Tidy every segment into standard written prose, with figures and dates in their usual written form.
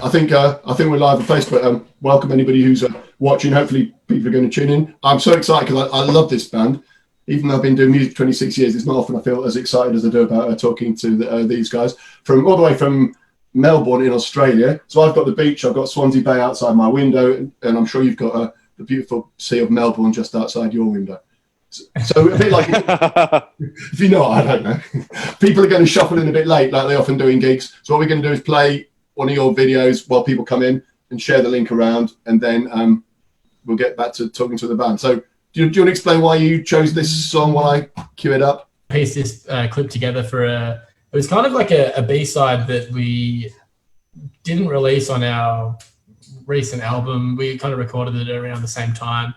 I think we're live on Facebook. Welcome anybody who's watching. Hopefully people are going to tune in. I'm so excited because I love this band. Even though I've been doing music for 26 years, it's not often I feel as excited as I do about talking to these guys from all the way from Melbourne in Australia. So I've got the beach, I've got Swansea Bay outside my window, and I'm sure you've got the beautiful sea of Melbourne just outside your window. So a bit like, if you know, I don't know. People are going to shuffle in a bit late, like they often do in gigs. So what we're going to do is play one of your videos while people come in and share the link around, and then we'll get back to talking to the band. So do you want to explain why you chose this song while I cue it up? Pieced this clip together for it was kind of like a B-side that we didn't release on our recent album. We kind of recorded it around the same time.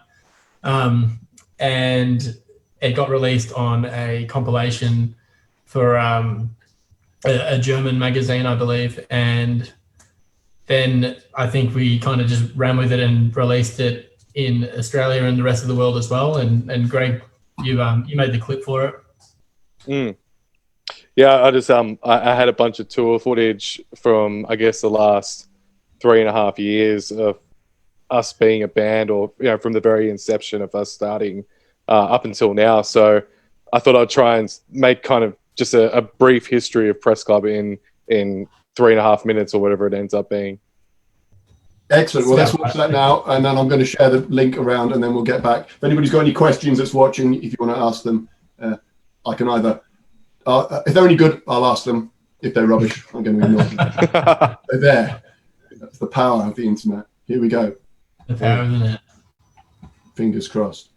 And it got released on a compilation for a German magazine, I believe. And then I think we kind of just ran with it and released it in Australia and the rest of the world as well. And Greg, you made the clip for it. Yeah, I just I had a bunch of tour footage from, I guess, the last 3.5 years of us being a band, or from the very inception of us starting up until now. So I thought I'd try and make kind of just a brief history of Press Club in 3.5 minutes or whatever it ends up being. Excellent. Well, let's watch that now, and then I'm going to share the link around, and then we'll get back. If anybody's got any questions that's watching, if you want to ask them, I can either, if they're any good, I'll ask them. If they're rubbish, I'm going to ignore them. They're there. That's the power of the internet. Here we go. The power of the net. Fingers crossed.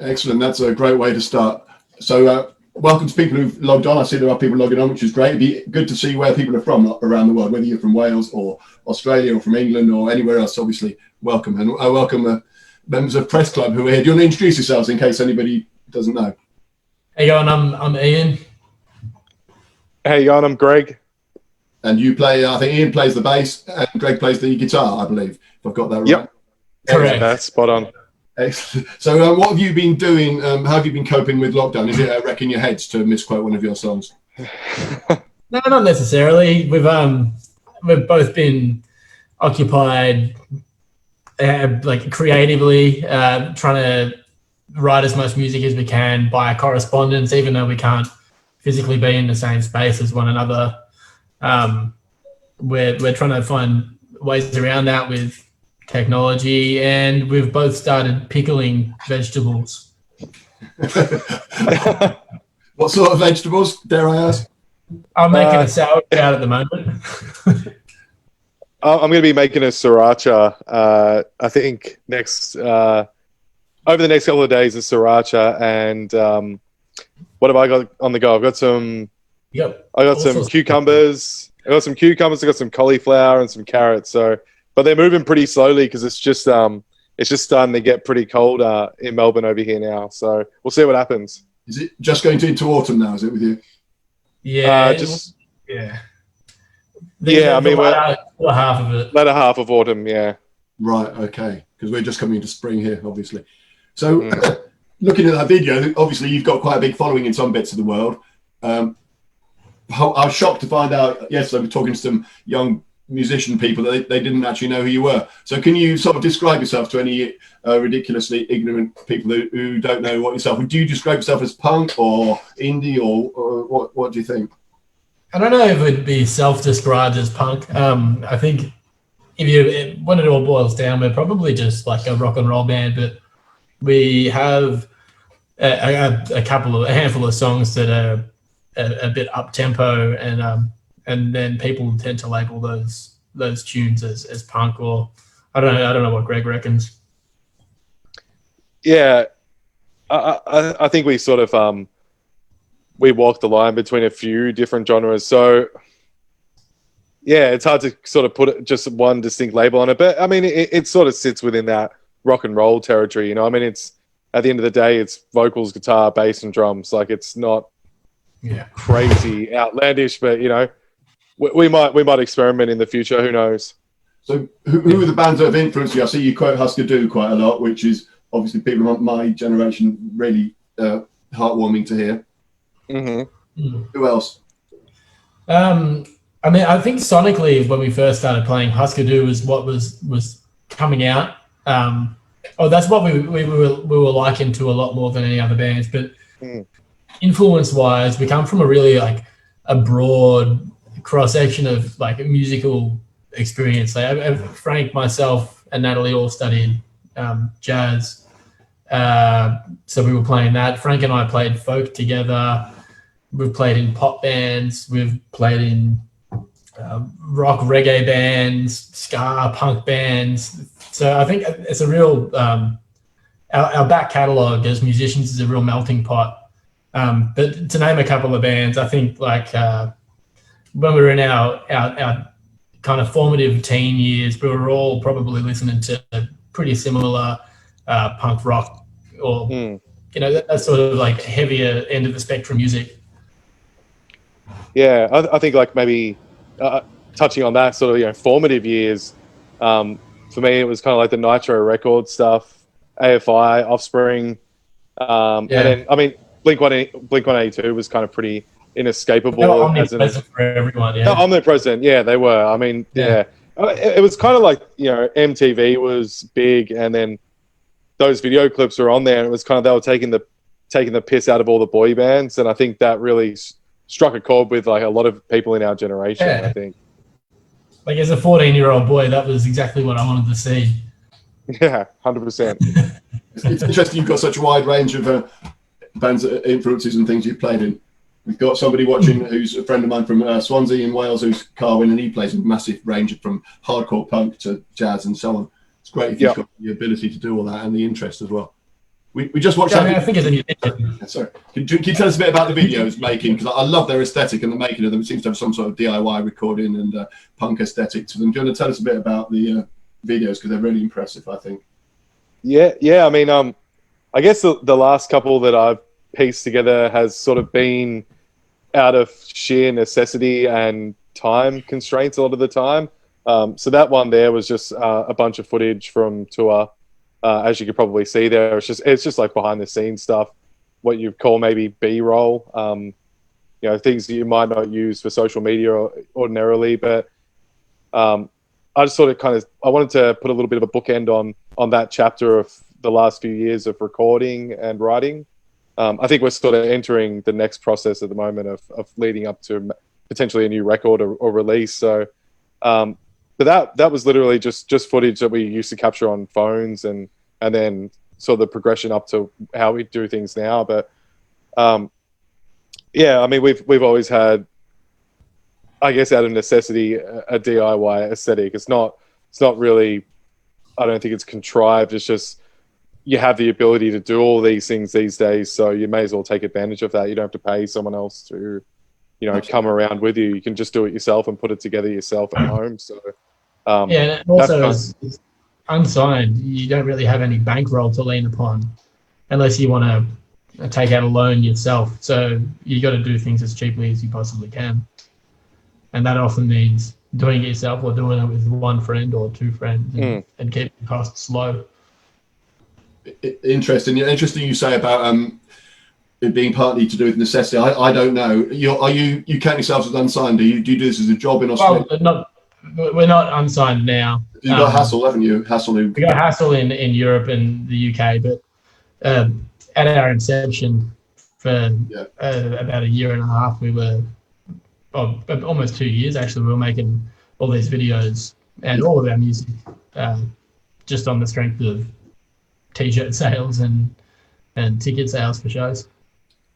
Excellent. That's a great way to start. So welcome to people who've logged on. I see there are people logging on, which is great. It'd be good to see where people are from around the world, whether you're from Wales or Australia or from England or anywhere else. Obviously, welcome. And I welcome members of Press Club who are here. Do you want to introduce yourselves in case anybody doesn't know? Hey, going. I'm Ian. Hey, Iain, I'm Greg. And you play, I think Ian plays the bass and Greg plays the guitar, I believe, if I've got that right. Yep. Correct. That's spot on. Excellent. So what have you been doing? How have you been coping with lockdown? Is it wrecking your heads, to misquote one of your songs? No, not necessarily. We've both been occupied, like creatively, trying to write as much music as we can by correspondence, even though we can't physically be in the same space as one another. We're trying to find ways around that with technology, and we've both started pickling vegetables. What sort of vegetables, dare I ask? I'm making a sauerkraut at the moment. I'm going to be making a sriracha. I think over the next couple of days, a sriracha. And what have I got on the go? I've got some. Yep. I got some cucumbers. I got some cauliflower and some carrots. But they're moving pretty slowly because it's just starting to get pretty cold in Melbourne over here now. So we'll see what happens. Is it just going into autumn now? Is it with you? Yeah. Yeah. I mean, we're half of it. Latter half of autumn. Yeah. Right. Okay. Because we're just coming into spring here, obviously. So, looking at that video, obviously you've got quite a big following in some bits of the world. I was shocked to find out yesterday, I was talking to some young musician people that they didn't actually know who you were. So can you sort of describe yourself to any ridiculously ignorant people who don't know what yourself? Do you describe yourself as punk or indie or what do you think? I don't know if it would be self-described as punk. I think when it all boils down, we're probably just like a rock and roll band, but we have a handful of songs that are a bit up tempo, and then people tend to label those tunes as punk, or I don't know what Greg reckons. Yeah, I think we sort of we walk the line between a few different genres. So yeah, it's hard to sort of put just one distinct label on it, but I mean it sort of sits within that rock and roll territory. You know, I mean it's at the end of the day it's vocals, guitar, bass, and drums. Like it's not crazy outlandish, but you know. We might experiment in the future. Who knows? So, who are the bands that have influenced you? I see you quote Husker Du quite a lot, which is obviously people of my generation really heartwarming to hear. Mm-hmm. Who else? I mean, I think sonically, when we first started playing, Husker Du was what was coming out. That's what we were likened to a lot more than any other bands. But influence-wise, we come from a really like a broad cross-section of like a musical experience. Like Frank, myself, and Natalie all studied jazz, so we were playing that. Frank and I played folk together. We've played in pop bands. We've played in rock reggae bands, ska punk bands. So I think it's a real our back catalogue as musicians is a real melting pot. But to name a couple of bands, I think like when we were in our kind of formative teen years, we were all probably listening to pretty similar punk rock or, you know, that sort of like heavier end of the spectrum music. Yeah, I think like maybe touching on that sort of, you know, formative years, for me, it was kind of like the Nitro Records stuff, AFI, Offspring. And then, I mean, Blink-182 was kind of pretty inescapable. They were omnipresent for everyone, yeah. No, omnipresent, yeah, they were. I mean, yeah. It was kind of like, you know, MTV was big, and then those video clips were on there, and it was kind of they were taking the piss out of all the boy bands, and I think that really struck a chord with like a lot of people in our generation. I think. Like as a 14-year-old boy, that was exactly what I wanted to see. Yeah, 100%. It's interesting you've got such a wide range of bands, influences, and things you've played in. We've got somebody watching who's a friend of mine from Swansea in Wales, who's Carwyn, and he plays a massive range from hardcore punk to jazz and so on. It's great if you've got the ability to do all that and the interest as well. We just watched Yeah, I that. mean, I think as a musician, Sorry, can you tell us a bit about the videos making? Because I love their aesthetic and the making of them. It seems to have some sort of DIY recording and punk aesthetic to them. Do you want to tell us a bit about the videos, because they're really impressive, I think. Yeah. I mean, I guess the last couple that I've pieced together has sort of been out of sheer necessity and time constraints a lot of the time. So that one there was just a bunch of footage from tour. As you could probably see there, it's just like behind the scenes stuff, what you call maybe B-roll. You know, things that you might not use for social media ordinarily, but I just sort of I wanted to put a little bit of a bookend on that chapter of the last few years of recording and writing. I think we're sort of entering the next process at the moment of leading up to potentially a new record or release. So, but that was literally just footage that we used to capture on phones, and then sort of the progression up to how we do things now. But yeah, I mean, we've always had, I guess, out of necessity, a DIY aesthetic. It's not really, I don't think it's contrived. It's just you have the ability to do all these things these days, so you may as well take advantage of that. You don't have to pay someone else to, you know, come around with you. You can just do it yourself and put it together yourself at home. So yeah, and also as unsigned, you don't really have any bankroll to lean upon unless you want to take out a loan yourself. So you got to do things as cheaply as you possibly can, and that often means doing it yourself or doing it with one friend or two friends and keeping costs low. Interesting you say about it being partly to do with necessity. I don't know. You count yourselves as unsigned? Do you do this as a job in Australia? Well, we're not unsigned now. You've got Hassel, haven't you? We got Hassel in Europe and the UK, but at our inception for about a year and a half, we were almost 2 years actually. We were making all these videos and all of our music just on the strength of T-shirt sales and ticket sales for shows.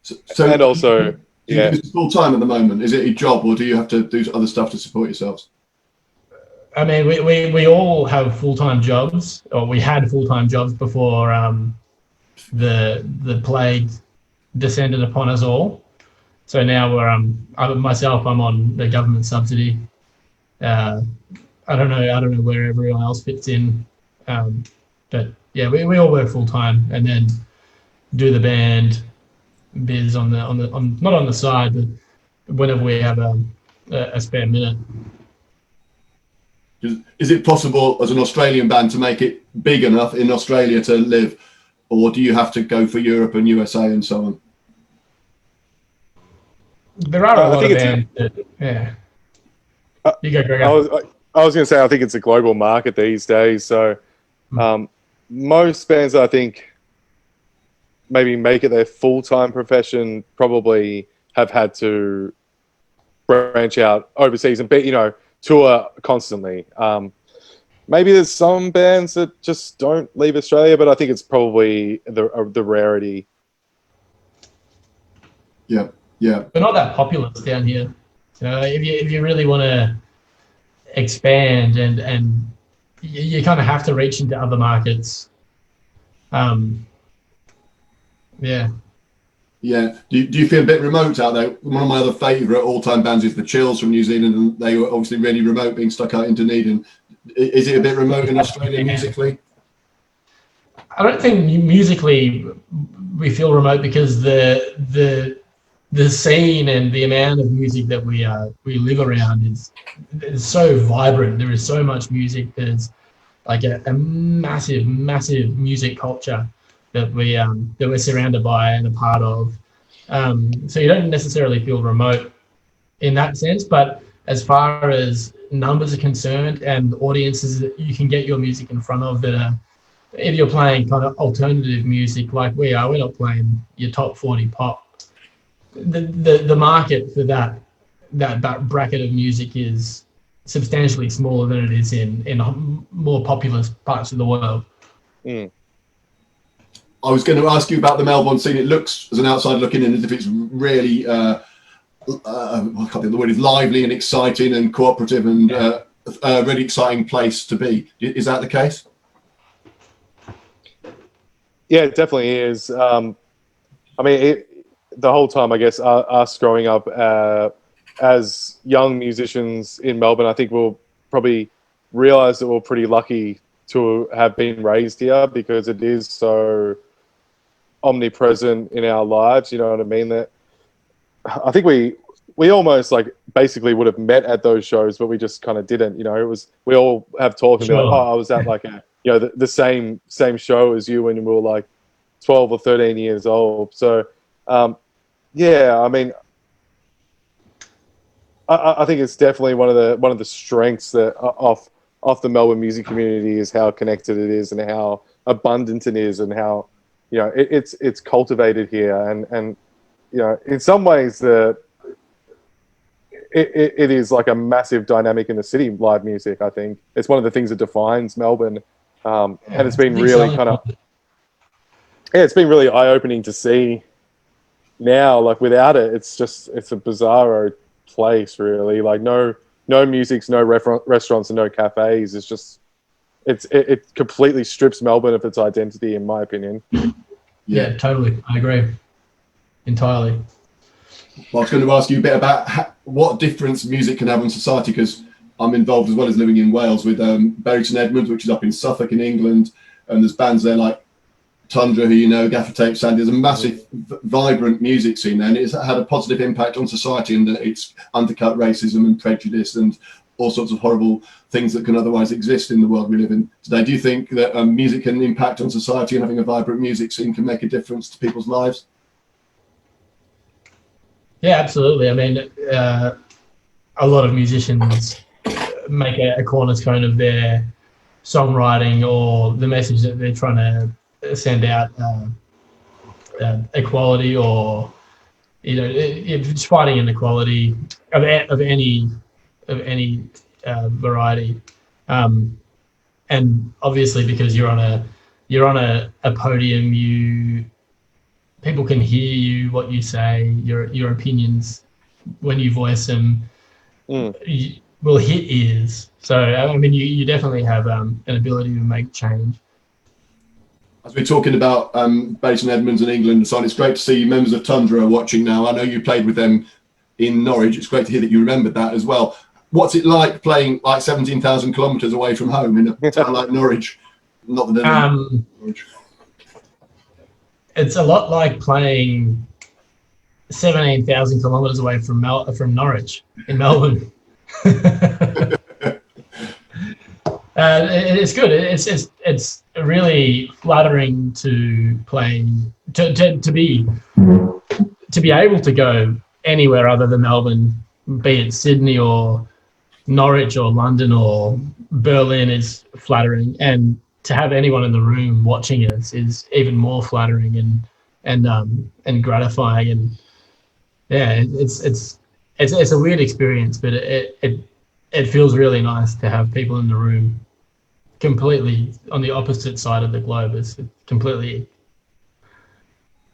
So and also, do you do this full time at the moment? Is it a job, or do you have to do other stuff to support yourselves? I mean, we all have full-time jobs, or we had full-time jobs before the plague descended upon us all. So now we're I'm on the government subsidy. I don't know where everyone else fits in, but yeah, we all work full-time and then do the band biz on not on the side, but whenever we have a spare minute. Is it possible as an Australian band to make it big enough in Australia to live, or do you have to go for Europe and USA and so on? There are a lot of bands yeah. You go, Greg. I was going to say, I think it's a global market these days. So most bands, I think, maybe make it their full-time profession, probably have had to branch out overseas and tour constantly. Maybe there's some bands that just don't leave Australia, but I think it's probably the rarity. Yeah. We're not that populous down here. So if you really want to expand and you kind of have to reach into other markets. Yeah. Do you feel a bit remote out there? One of my other favourite all-time bands is the Chills from New Zealand, and they were obviously really remote, being stuck out in Dunedin. Is it a bit remote in Australia musically? I don't think musically we feel remote because the scene and the amount of music that we live around is so vibrant. There is so much music. There's like a massive music culture that we're surrounded by and a part of. So you don't necessarily feel remote in that sense, but as far as numbers are concerned and audiences that you can get your music in front of that are, if you're playing kind of alternative music like we're not playing your top 40 pop. The market for that bracket of music is substantially smaller than it is in more populous parts of the world. I was going to ask you about the Melbourne scene. It looks, as an outsider looking in, as if it's really, I can't think of the word, is lively and exciting and cooperative and a really exciting place to be. Is that the case? Yeah, it definitely is. I mean, the whole time, I guess, us growing up as young musicians in Melbourne, I think we'll probably realise that we're pretty lucky to have been raised here, because it is so omnipresent in our lives. You know what I mean? That I think we almost like basically would have met at those shows, but we just kind of didn't. You know, it was, we all have talked and be like, Sure. oh, I was at like a, you know, the same show as you when we were like 12 or 13 years old. So yeah, I mean, I think it's definitely one of the strengths that off the Melbourne music community is how connected it is and how abundant it is, and how, you know, it's cultivated here, and you know, in some ways it is like a massive dynamic in the city. Live music, I think it's one of the things that defines Melbourne, and it's been really kind of, yeah, it's been really eye-opening to see now. Like without it, it's a bizarro place, really. Like no musics, no restaurants, and no cafes. It's just it completely strips Melbourne of its identity, in my opinion. Yeah, totally. I agree entirely. Well, I was going to ask you a bit about what difference music can have on society, because I'm involved, as well as living in Wales, with Bury St Edmunds, which is up in Suffolk in England, and there's bands there like Tundra, who you know, Gaffer Tape Sandy. There's a massive, vibrant music scene there, and it's had a positive impact on society, and it's undercut racism and prejudice and all sorts of horrible things that can otherwise exist in the world we live in today. Do you think that music can impact on society, and having a vibrant music scene can make a difference to people's lives? Yeah, absolutely. I mean, a lot of musicians make a cornerstone of their songwriting or the message that they're trying to send out, equality, or, you know, it's fighting inequality of any variety, and obviously because you're on a podium, people can hear you, what you say, your opinions when you voice them will hit ears. So I mean, you definitely have an ability to make change. As we're talking about Bury St Edmunds in England and so on, it's great to see members of Tundra are watching now. I know you played with them in Norwich. It's great to hear that you remembered that as well. What's it like playing like 17,000 kilometres away from home in a town like Norwich? Not that Norwich. It's a lot like playing 17,000 kilometres away from Norwich in Melbourne. It's good. It's really flattering to play, to be able to go anywhere other than Melbourne, be it Sydney or Norwich or London or Berlin, is flattering, and to have anyone in the room watching us is even more flattering and gratifying. And yeah, it's a weird experience, but it feels really nice to have people in the room completely on the opposite side of the globe. It's completely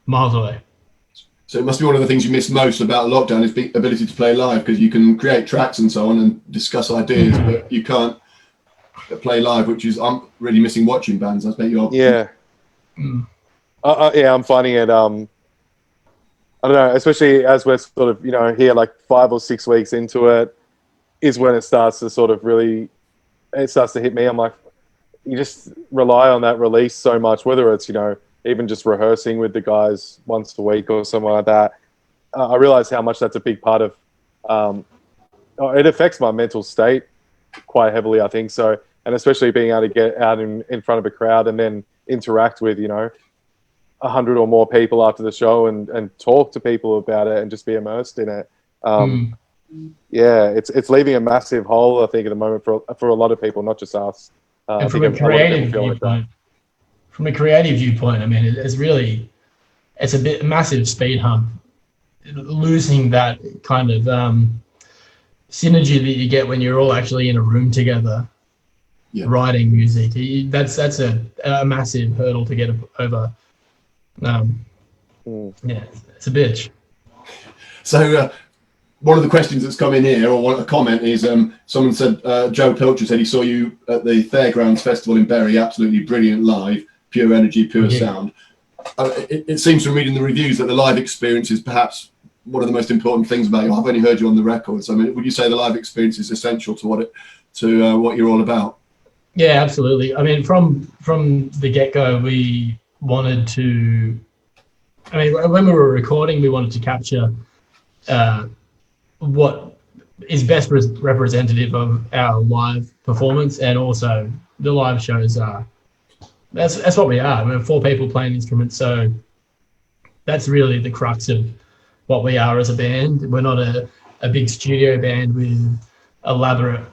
miles away. So it must be one of the things you miss most about lockdown, is the ability to play live, because you can create tracks and so on and discuss ideas, but you can't play live, which is, I'm really missing watching bands. I bet you're. Yeah. Yeah, I'm finding it. I don't know, especially as we're sort of, you know, here like 5 or 6 weeks into it, is when it starts to sort of really, it starts to hit me. I'm like, you just rely on that release so much, whether it's, you know, even just rehearsing with the guys once a week or something like that. I realize how much that's a big part of, it affects my mental state quite heavily, I think. So, and especially being able to get out in front of a crowd and then interact with, you know, 100 or more people after the show and talk to people about it and just be immersed in it. Yeah, it's leaving a massive hole, I think, at the moment for a lot of people, not just us. And from a creative viewpoint, I mean, it's a massive speed hump. Losing that kind of synergy that you get when you're all actually in a room together, writing music. That's a massive hurdle to get over. Yeah, it's a bitch. So one of the questions that's come in here, or one a comment, is someone said, Joe Pilcher said he saw you at the Fairgrounds Festival in Bury, absolutely brilliant live, pure energy, pure sound. it seems from reading the reviews that the live experience is perhaps one of the most important things about you. I've only heard you on the records. I mean, would you say the live experience is essential to what you're all about? Yeah, absolutely. I mean, from the get-go, we wanted to. I mean, when we were recording, we wanted to capture what is best representative of our live performance, and also the live shows are. That's what we are. We're 4 people playing instruments, so that's really the crux of what we are as a band. We're not a big studio band with elaborate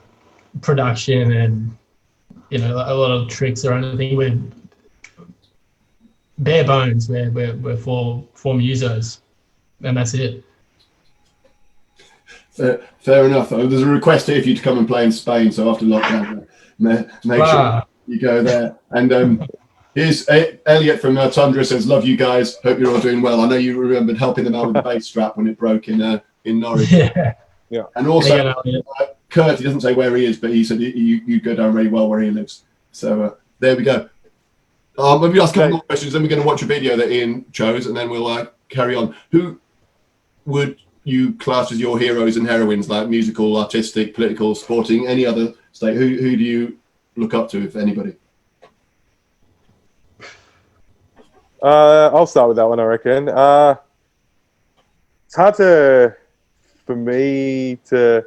production and a lot of tricks or anything. We're bare bones. We're four musos, and that's it. Fair enough. There's a request here for you to come and play in Spain. So after lockdown, make sure you go there. And here's Elliot from Tundra says, "Love you guys. Hope you're all doing well. I know you remembered helping them out with the bass strap when it broke in Norwich." Yeah. And also, Kurt, he doesn't say where he is, but he said you go down really well where he lives. So there we go. Maybe ask a couple more questions. Then we're going to watch a video that Iain chose, and then we'll carry on. Who would you class as your heroes and heroines, like musical, artistic, political, sporting, any other state? Who do you look up to, if anybody? I'll start with that one, I reckon. It's hard for me to,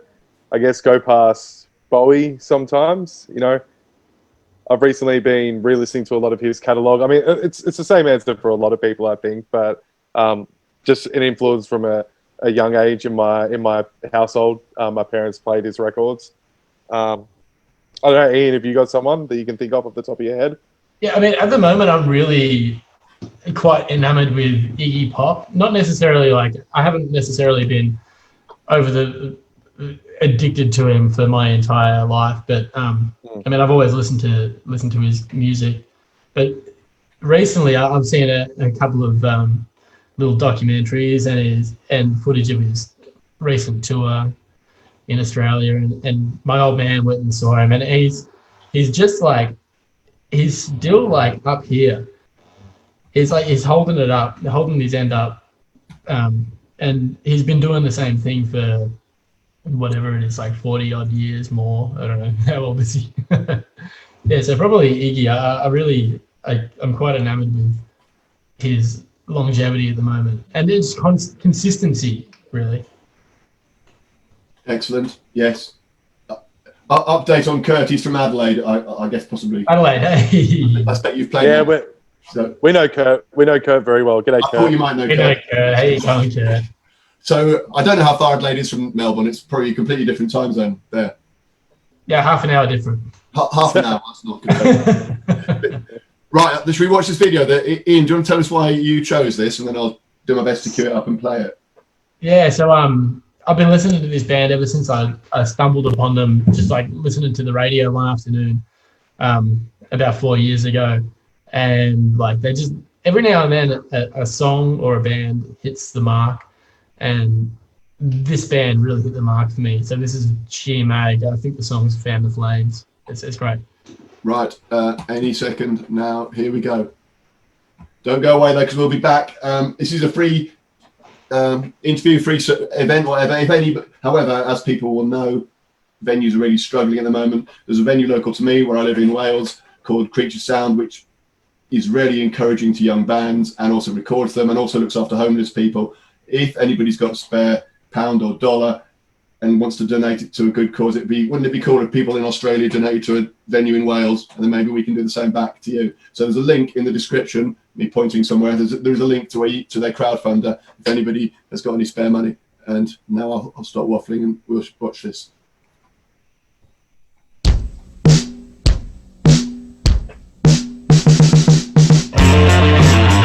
I guess, go past Bowie sometimes. I've recently been re-listening to a lot of his catalogue. I mean, it's the same answer for a lot of people, I think, but just an influence from a young age in my household. My parents played his records. I don't know, Iain, have you got someone that you can think of off the top of your head? Yeah, I mean, at the moment, I'm really quite enamored with Iggy Pop. Not necessarily I haven't necessarily been addicted to him for my entire life, but I mean, I've always listened to his music. But recently, I've seen a couple of little documentaries and footage of his recent tour in Australia, and my old man went and saw him, and he's just he's still up here. He's holding it up, holding his end up, and he's been doing the same thing for whatever it is, 40 odd years more. I don't know, how old is he? Yeah, so probably Iggy. I'm quite enamored with his longevity at the moment, and it's consistency, really. Excellent. Yes. Update on Curtis from Adelaide. I guess possibly. Adelaide. Hey. I expect you've played. Yeah, we know Kurt. We know Kurt very well. G'day, Kurt. I thought you might know Kurt. How you going, Kurt? So I don't know how far Adelaide is from Melbourne. It's probably a completely different time zone there. Yeah, half an hour different. Half an hour. That's not good. Right, should we watch this video? Iain, do you want to tell us why you chose this, and then I'll do my best to cue it up and play it. Yeah, so I've been listening to this band ever since I stumbled upon them, just listening to the radio one afternoon about 4 years ago, and they just every now and then a song or a band hits the mark, and this band really hit the mark for me. So this is Sheer Mag. I think the song's Fan the Flames. It's great. Right, any second now. Here we go. Don't go away though, because we'll be back. This is a free interview, free event, whatever. However, as people will know, venues are really struggling at the moment. There's a venue local to me where I live in Wales called Creature Sound, which is really encouraging to young bands and also records them and also looks after homeless people. If anybody's got a spare pound or dollar and wants to donate it to a good cause, wouldn't it be cool if people in Australia donated to a venue in Wales, and then maybe we can do the same back to you. So there's a link in the description, me pointing somewhere. There's a link to their crowdfunder if anybody has got any spare money. And now I'll stop waffling and we'll watch this. It's me I give it to.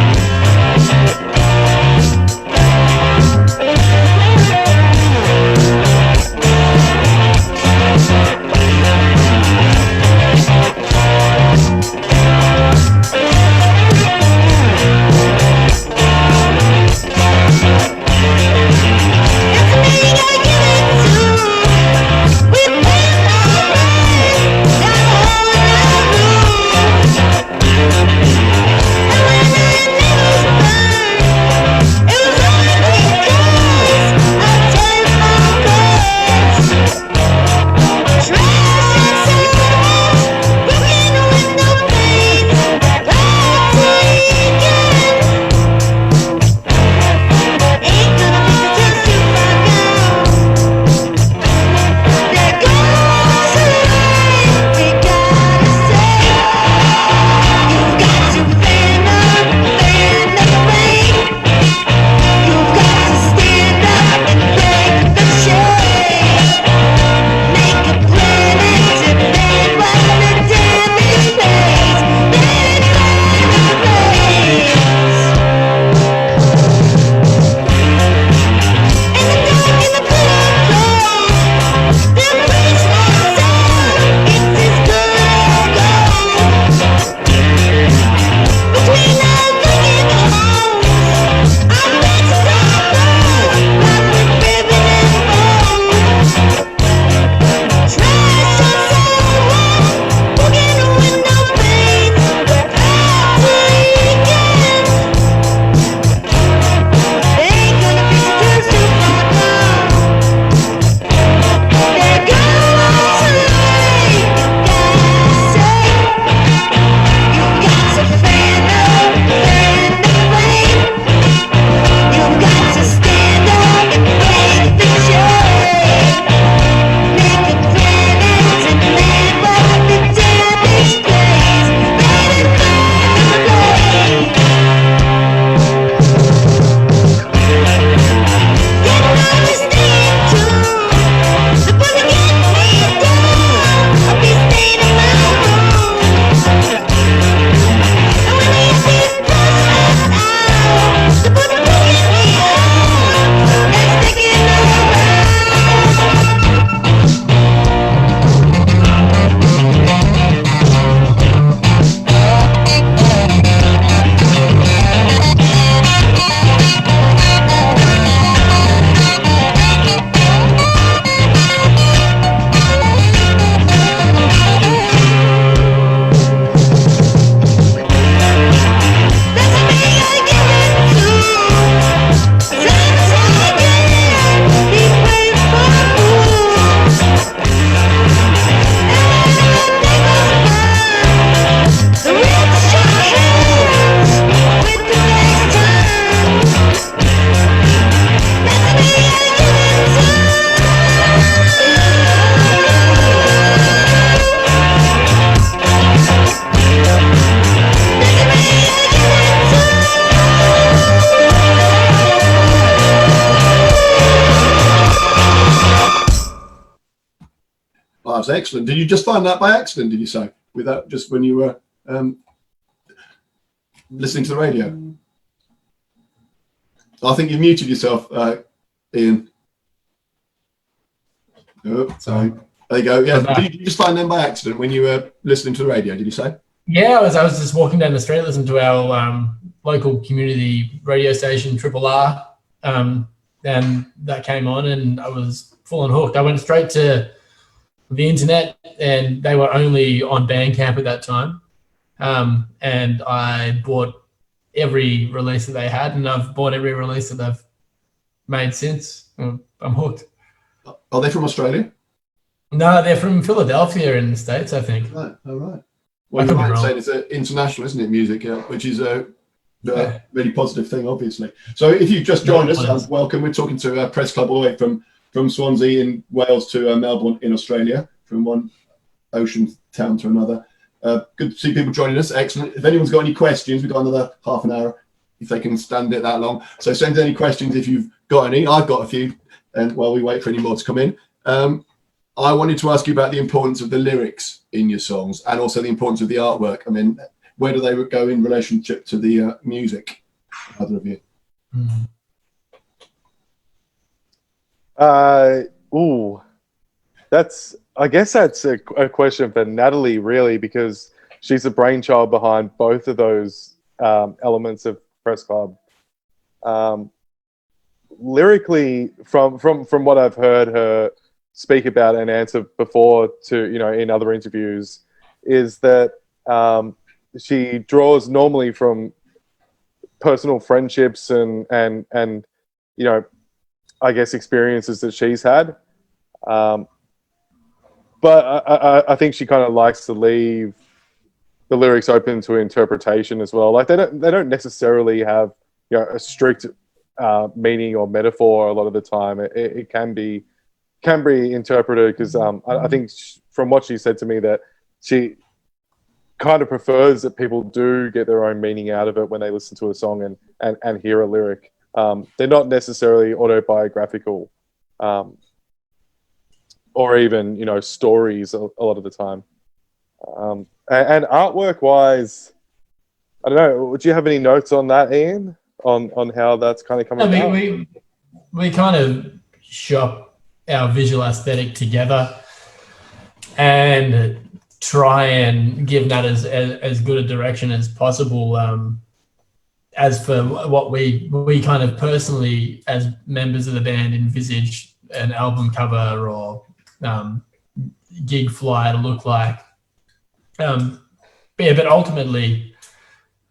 was excellent. Did you just find that by accident, did you say? Without just when you were listening to the radio? I think you muted yourself, Ian. Oh, sorry. There you go. Yeah. Did you just find them by accident when you were listening to the radio, did you say? Yeah, I was just walking down the street listening to our local community radio station, Triple R, and that came on and I was full on hooked. I went straight to the internet and they were only on Bandcamp at that time. And I bought every release that they had, and I've bought every release that they've made since. I'm hooked. Are they from Australia? No, they're from Philadelphia in the States, I think. Right, all right. Well, you might say it's international, isn't it, music, which is a really positive thing, obviously. So if you've just joined us, welcome. We're talking to Press Club all the way from Swansea in Wales to Melbourne in Australia, from one ocean town to another. Good to see people joining us. Excellent. If anyone's got any questions, we've got another half an hour, if they can stand it that long. So send any questions if you've got any. I've got a few, and while we wait for any more to come in. I wanted to ask you about the importance of the lyrics in your songs and also the importance of the artwork. I mean, where do they go in relationship to the music, either of you? I guess that's a question for Natalie, really, because she's the brainchild behind both of those elements of Press Club. Lyrically, from what I've heard her speak about and answer before to, in other interviews, is that she draws normally from personal friendships and I guess experiences that she's had. But I think she kind of likes to leave the lyrics open to interpretation as well. Like they don't necessarily have a strict meaning or metaphor a lot of the time. It can be interpreted because I think from what she said to me that she kind of prefers that people do get their own meaning out of it when they listen to a song and hear a lyric. They're not necessarily autobiographical or even stories a lot of the time. And artwork wise, I don't know, would you have any notes on that, Ian, on how that's kind of coming about? We kind of shop our visual aesthetic together and try and give that as good a direction as possible. As for what we kind of personally, as members of the band, envisage an album cover or gig flyer to look like. But ultimately,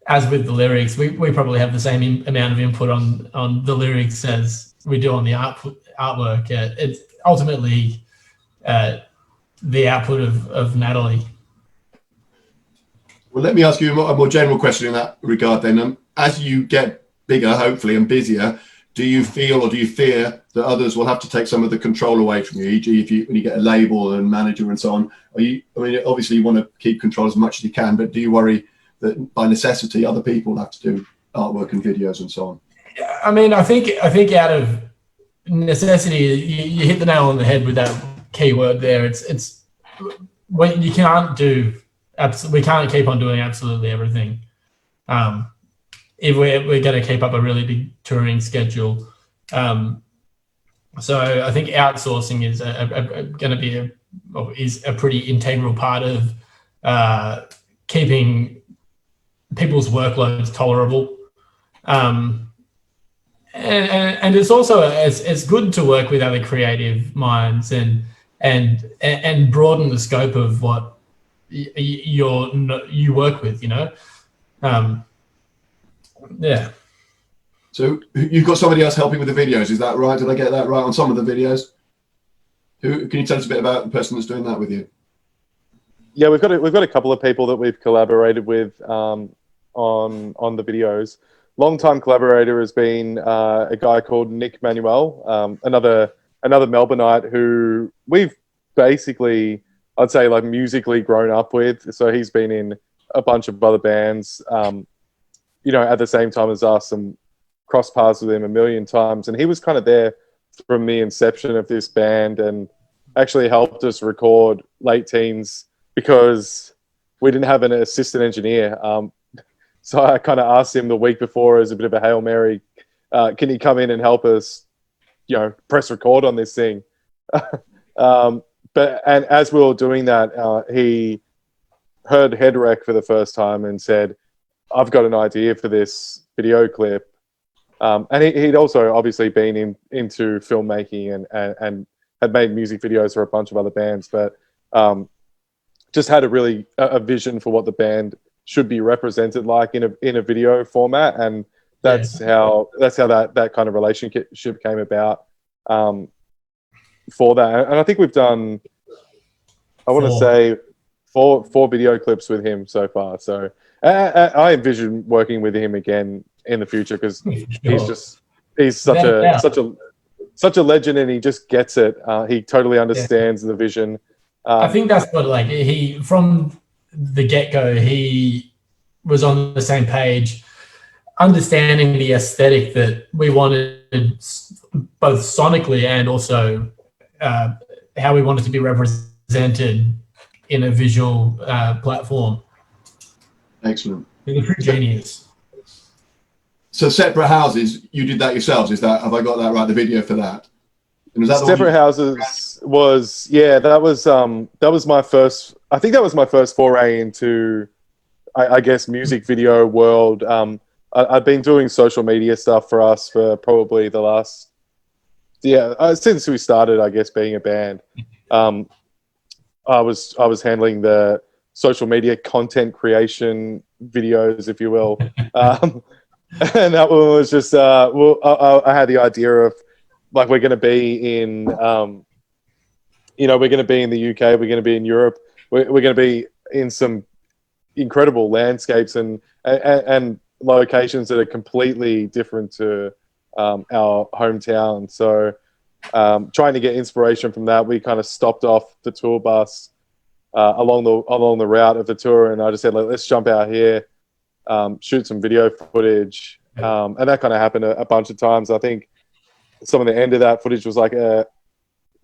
as with the lyrics, we probably have the same amount of input on the lyrics as we do on the artwork. It's ultimately the output of Natalie. Well, let me ask you a more general question in that regard then. As you get bigger, hopefully, and busier, do you feel or do you fear that others will have to take some of the control away from you, e.g. when you get a label and manager and so on? Obviously you want to keep control as much as you can, but do you worry that by necessity other people have to do artwork and videos and so on? I mean, I think out of necessity, you hit the nail on the head with that key word there. It's when you can't do. We can't keep on doing absolutely everything. If we're going to keep up a really big touring schedule, so I think outsourcing is going to be a pretty integral part of keeping people's workloads tolerable. And it's also it's good to work with other creative minds and broaden the scope of what you work with, yeah. So you've got somebody else helping with the videos, is that right? Did I get that right on some of the videos? Can you tell us a bit about the person that's doing that with you? Yeah, we've got a couple of people that we've collaborated with on the videos. Long-time collaborator has been a guy called Nick Manuel, another Melbourneite who we've basically, I'd say, like musically grown up with. So he's been in a bunch of other bands, at the same time as us, and crossed paths with him a million times. And he was kind of there from the inception of this band, and actually helped us record Late Teens because we didn't have an assistant engineer. So I kind of asked him the week before as a bit of a Hail Mary, can he come in and help us, press record on this thing? And as we were doing that, he heard Head Wreck for the first time and said, I've got an idea for this video clip. And he'd also obviously been into filmmaking and had made music videos for a bunch of other bands, but just had a vision for what the band should be represented like in a video format. And that's how that kind of relationship came about for that. And I think we've done, I want to say, four video clips with him so far. So I envision working with him again in the future because he's such a legend, and he just gets it. He totally understands the vision. I think that's what he from the get-go, he was on the same page, understanding the aesthetic that we wanted both sonically and also how we wanted to be represented in a visual platform. Excellent. He's a true genius. So Separate Houses, you did that yourselves, is that, have I got that right, the video for that? And was that Separate Houses was, that was my first, I think that was my first foray into, I guess, music video world. I've been doing social media stuff for us for probably the last, since we started, I guess, being a band. I was handling the social media content creation videos, if you will. And that one was just, I had the idea of, like, we're going to be in, we're going to be in the UK, we're going to be in Europe, we're going to be in some incredible landscapes and locations that are completely different to our hometown. So trying to get inspiration from that, we kind of stopped off the tour bus along the route of the tour, and I just said, let's jump out here, shoot some video footage, and that kind of happened a bunch of times. I think some of the end of that footage was like, I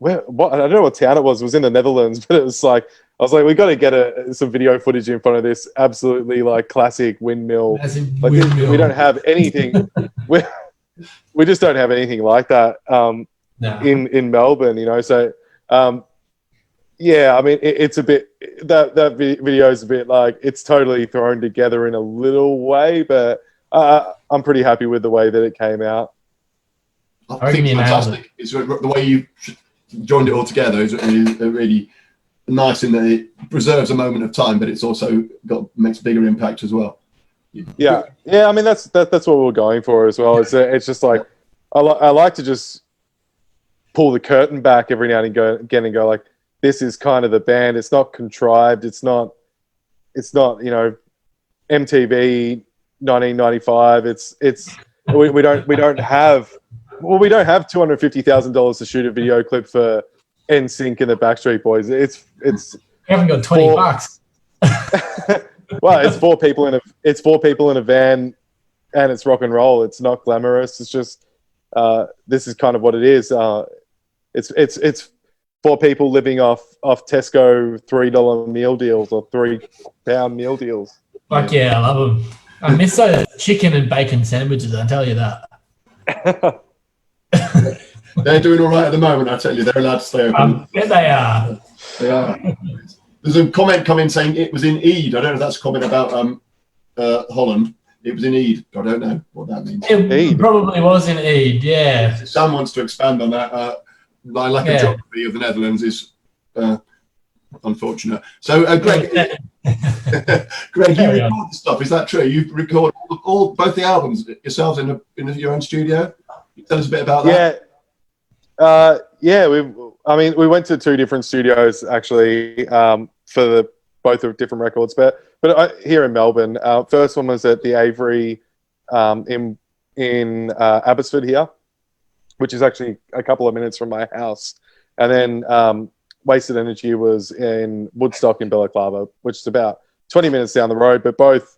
don't know what town it was. It was in the Netherlands, but it was like, I was like, we got to get some video footage in front of this absolutely like classic windmill. Like we don't have anything. We just don't have anything like that in Melbourne, So, I mean, it's a bit, that video is a bit like, it's totally thrown together in a little way, but I'm pretty happy with the way that it came out. I think it's fantastic. It's the way you joined it all together is really nice in that it preserves a moment of time, but it's also makes bigger impact as well. Yeah. I mean, that's what we're going for as well. It's just like, I like to just pull the curtain back every now and again and go like, this is kind of the band. It's not contrived. It's not MTV 1995. We don't have $250,000 to shoot a video clip for NSYNC and the Backstreet Boys. It's we haven't got $20. Well, it's four people in a van, and it's rock and roll. It's not glamorous. It's just this is kind of what it is. It's four people living off Tesco $3 meal deals or £3 meal deals. Fuck yeah, I love them. I miss those chicken and bacon sandwiches, I tell you that. They're doing all right at the moment, I tell you. They're allowed to stay open. Yeah, they are. They are. There's a comment coming saying it was in Eid. I don't know if that's a comment about Holland. It was in Eid. I don't know what that means. It probably was in Eid, yeah. Sam wants to expand on that. My lack of geography of the Netherlands is unfortunate. So, Greg, Greg, you record the stuff. Is that true? You record both the albums yourselves in your own studio? Tell us a bit about that. We went to two different studios actually for both of different records, but here in Melbourne. First one was at the Avery in Abbotsford here, which is actually a couple of minutes from my house, and then Wasted Energy was in Woodstock in Balaclava, which is about 20 minutes down the road, but both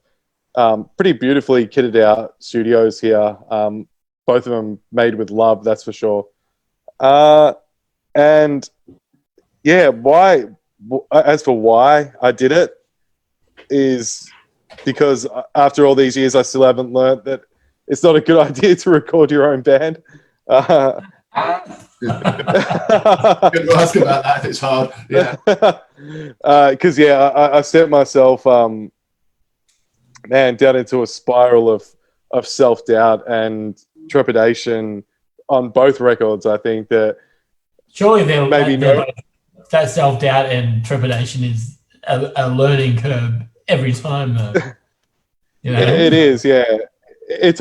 pretty beautifully kitted out studios here. Both of them made with love, that's for sure. And yeah, why? As for why I did it, is because after all these years, I still haven't learned that it's not a good idea to record your own band. Good to ask about that if it's hard. Yeah. Because I set myself, man, down into a spiral of self doubt and trepidation on both records. I think that surely maybe that self doubt and trepidation is a learning curve every time, though. You know? It is, yeah.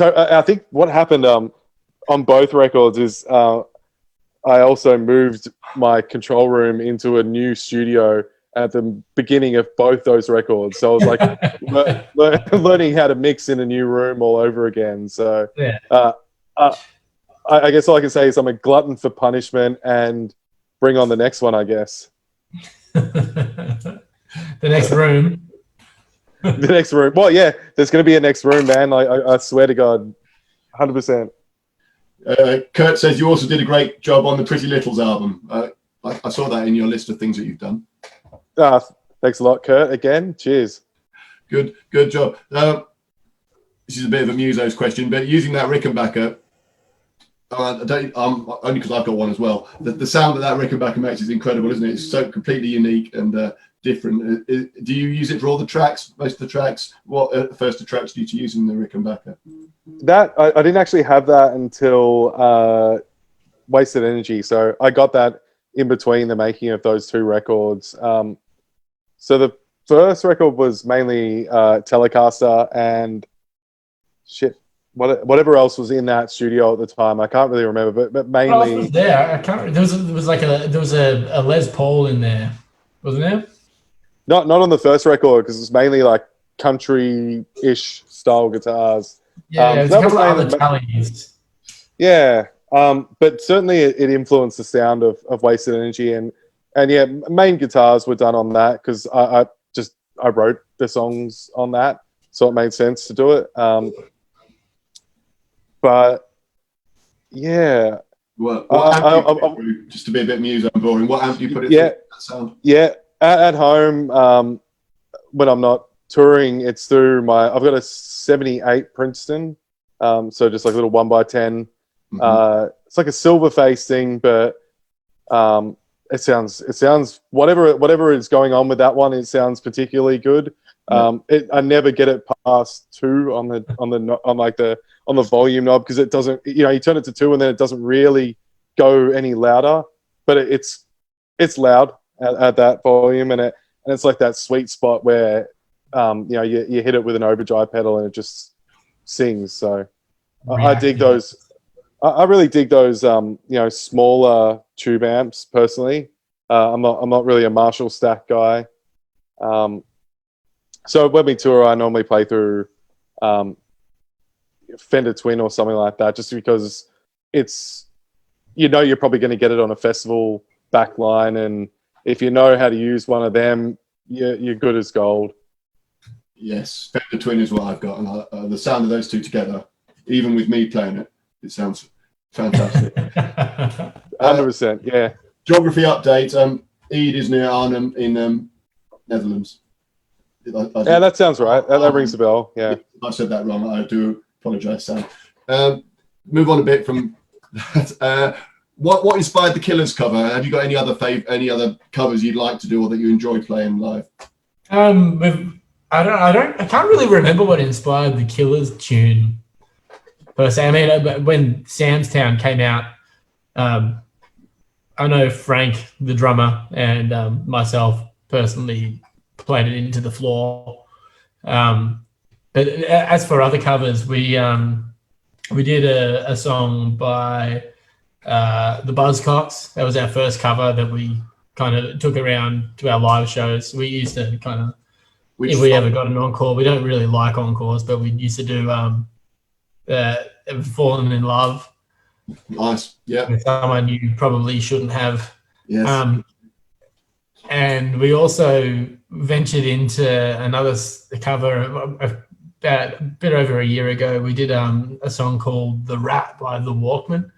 I think what happened on both records is I also moved my control room into a new studio at the beginning of both those records. So I was like learning how to mix in a new room all over again. So yeah. I guess all I can say is I'm a glutton for punishment and bring on the next one, I guess. The next room. The next room. Well, yeah, there's going to be a next room, man. I swear to God, 100%. Kurt says you also did a great job on the Pretty Littles album. I saw that in your list of things that you've done. Thanks a lot, Kurt. Again, cheers. Good job. This is a bit of a Muso's question, but using that Rickenbacker, only because I've got one as well. The sound that Rickenbacker makes is incredible, isn't it? It's so completely unique and different. Do you use it for all the tracks, most of the tracks? What first tracks did you use in the Rickenbacker? That I didn't actually have that until Wasted Energy. So I got that in between the making of those two records. So the first record was mainly Telecaster and whatever else was in that studio at the time. I can't really remember, but mainly. What else was there? I can't. There was a Les Paul in there, wasn't there? Not on the first record because it's mainly like country-ish style guitars. Yeah, there's a couple of other tallies. Yeah, but certainly it influenced the sound of Wasted Energy and yeah, main guitars were done on that because I wrote the songs on that, so it made sense to do it. But yeah, what amp do you just to be a bit Muso and boring? What amp do you put it through that sound? Yeah, at home when I'm not touring, it's through I've got a 78 Princeton, so just like a little 1x10. It's like a silver face thing, but it sounds whatever is going on with that one, it sounds particularly good. I never get it past 2 on the volume knob because it doesn't, you turn it to 2 and then it doesn't really go any louder, but it's loud at that volume, and it's like that sweet spot where you hit it with an overdrive pedal and it just sings. So I dig those. I really dig those smaller tube amps personally. I'm not really a Marshall stack guy. So when we tour, I normally play through Fender Twin or something like that, just because it's you're probably going to get it on a festival backline, and if you know how to use one of them, you're good as gold. Yes, Fender Twin is what I've got, and the sound of those two together, even with me playing it, it sounds fantastic. 100%, yeah. Geography update. Eid is near Arnhem in Netherlands. Yeah, that sounds right. That rings a bell. Yeah, I said that wrong. I do apologise, Sam. Move on a bit from that. What inspired the Killers cover? Have you got any other covers you'd like to do or that you enjoy playing live? I can't really remember what inspired the Killers tune per se. I mean, when Sam's Town came out, I know Frank, the drummer, and myself personally played it into the floor. But as for other covers, we did a song by the Buzzcocks. That was our first cover that we kind of took around to our live shows. We used to kind of, if we ever got an encore, we don't really like encores, but we used to do Fallen in Love. Nice, yeah. With someone you probably shouldn't have. Yes. And we also ventured into another cover about a bit over a year ago. We did a song called The Rat by The Walkmen.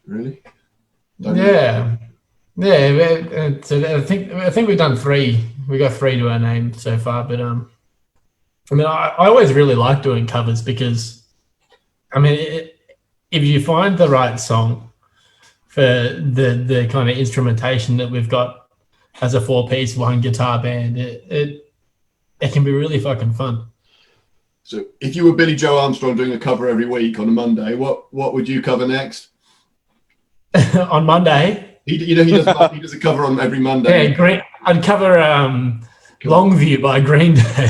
Really? Yeah. Yeah, so I think we've done 3. We got 3 to our name so far, but I mean, I always really like doing covers because, I mean, if you find the right song for the kind of instrumentation that we've got as a 4-piece, 1 guitar band, it can be really fucking fun. So if you were Billy Joe Armstrong doing a cover every week on a Monday, what would you cover next? On Monday, He does a cover on every Monday. yeah, I'd cover Longview by Green Day.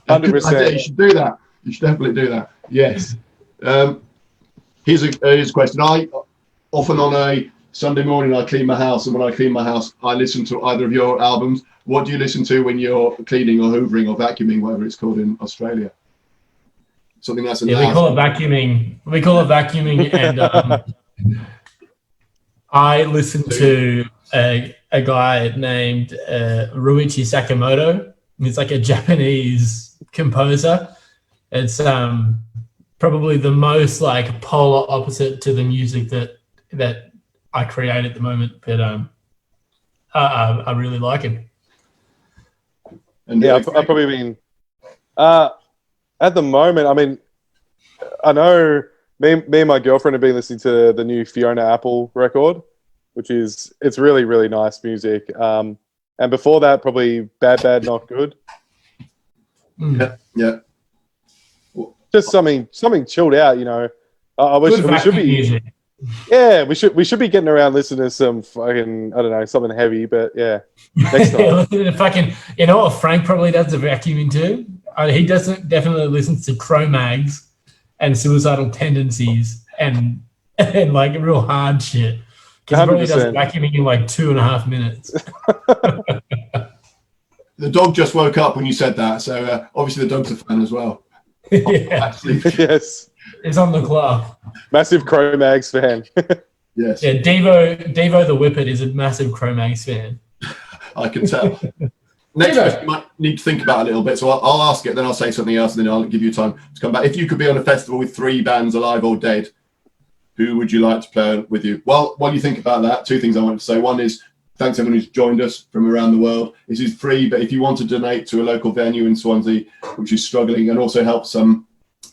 100%. You should do that. You should definitely do that. Yes. Here's a question. I often on a Sunday morning I clean my house, and when I clean my house, I listen to either of your albums. What do you listen to when you're cleaning or hoovering or vacuuming, whatever it's called in Australia? Something that's we call it vacuuming. We call it vacuuming, and I listen to a guy named Ruichi Sakamoto. He's like a Japanese composer. It's probably the most like polar opposite to the music that I create at the moment, but I really like him. And yeah, I've probably been at the moment. I mean, I know me and my girlfriend have been listening to the new Fiona Apple record, it's really, really nice music. And before that, probably Bad Not Good. Yeah. Just something chilled out, you know. I wish we should be music. Yeah, we should be getting around listening to some fucking, I don't know, something heavy, but yeah. Next time. Listen to fucking, you know what Frank probably does the vacuuming too? He definitely listens to Cro-Mags and Suicidal Tendencies and like real hard shit. Because he probably does vacuuming in like 2.5 minutes. The dog just woke up when you said that, so obviously the dog's a fan as well. Yeah. Yes. It's on the clock. Massive Cro-Mags fan. Yes. Yeah, Devo the Whippet is a massive Cro-Mags fan. I can tell. Next question you might need to think about a little bit, so I'll ask it, then I'll say something else, and then I'll give you time to come back. If you could be on a festival with 3 bands, alive or dead, who would you like to play with you? Well, while you think about that, 2 things I want to say. One is, thanks everyone who's joined us from around the world. This is free, but if you want to donate to a local venue in Swansea, which is struggling, and also helps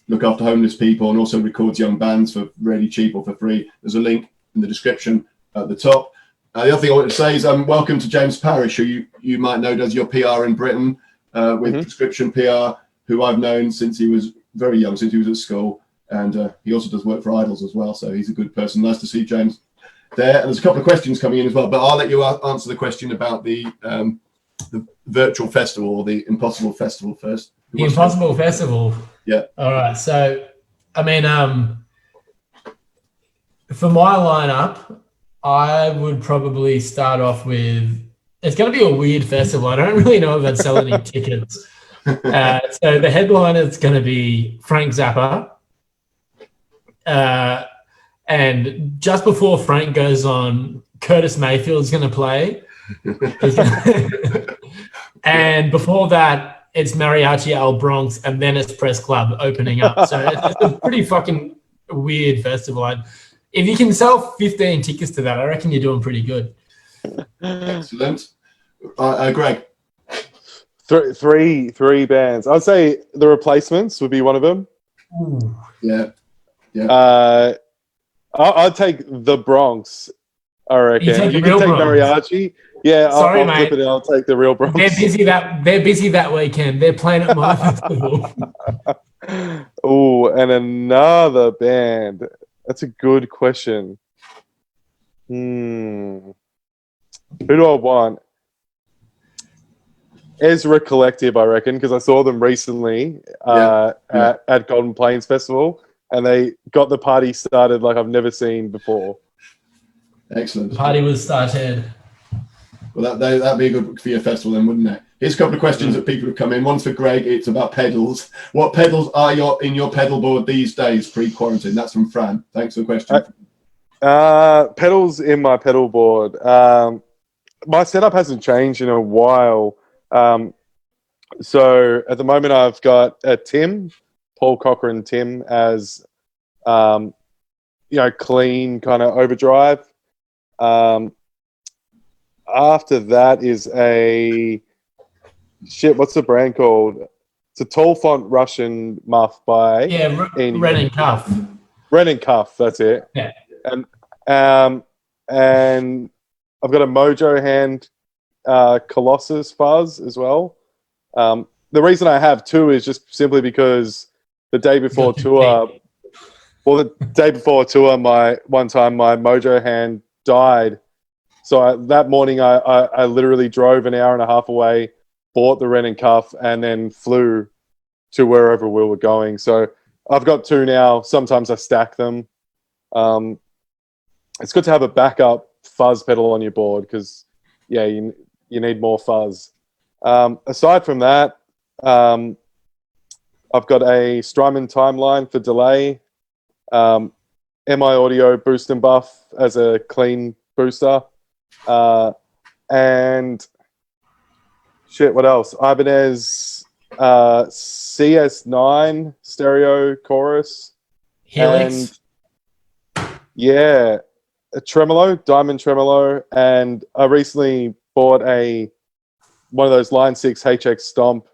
look after homeless people and also records young bands for really cheap or for free, there's a link in the description at the top. The other thing I want to say is welcome to James Parrish, who you might know does your PR in Britain with Prescription PR, who I've known since he was very young, since he was at school. And he also does work for Idols as well, so he's a good person. Nice to see James there. And there's a couple of questions coming in as well, but I'll let you answer the question about the virtual festival or the Impossible Festival first. The Impossible Festival? Yeah. All right, so, I mean, for my lineup, I would probably start off with, it's going to be a weird festival. I don't really know about selling any tickets. So the headliner is going to be Frank Zappa. And just before Frank goes on, Curtis Mayfield is going to play. And before that, it's Mariachi El Bronx, and then it's Press Club opening up. So it's a pretty fucking weird festival. If you can sell 15 tickets to that, I reckon you're doing pretty good. Excellent. Greg? Three bands. I'd say The Replacements would be one of them. Ooh. Yeah. I'd take The Bronx, I reckon. You can take Bronx. Mariachi. Yeah, Sorry, I'll mate. flip it and I'll take the real Bronx. They're busy that weekend. They're playing at my festival. Oh, and another band. That's a good question. Who do I want? Ezra Collective, I reckon, because I saw them recently at Golden Plains Festival, and they got the party started like I've never seen before. Excellent. The party was started. Well, that'd be good for your festival then, wouldn't it? Here's a couple of questions that people have come in. One's for Greg. It's about pedals. What pedals are in your pedal board these days, pre-quarantine? That's from Fran. Thanks for the question. Pedals in my pedal board. My setup hasn't changed in a while. So at the moment, I've got a Paul Cochran Tim as, clean kind of overdrive. After that is what's the brand called? It's a tall font Russian muff by Ren and Cuff. Ren and Cuff, that's it. Yeah. And I've got a Mojo Hand Colossus fuzz as well. The reason I have two is just simply because the day before tour, my Mojo Hand died. So that morning, I literally drove an hour and a half away, bought the Ren and Cuff, and then flew to wherever we were going. So I've got two now. Sometimes I stack them. It's good to have a backup fuzz pedal on your board because, yeah, you need more fuzz. Aside from that, I've got a Strymon Timeline for delay, MI Audio Boost and Buff as a clean booster, and what else? Ibanez CS9 stereo chorus. Helix. And a tremolo, diamond tremolo, and I recently bought one of those Line 6 HX Stomp,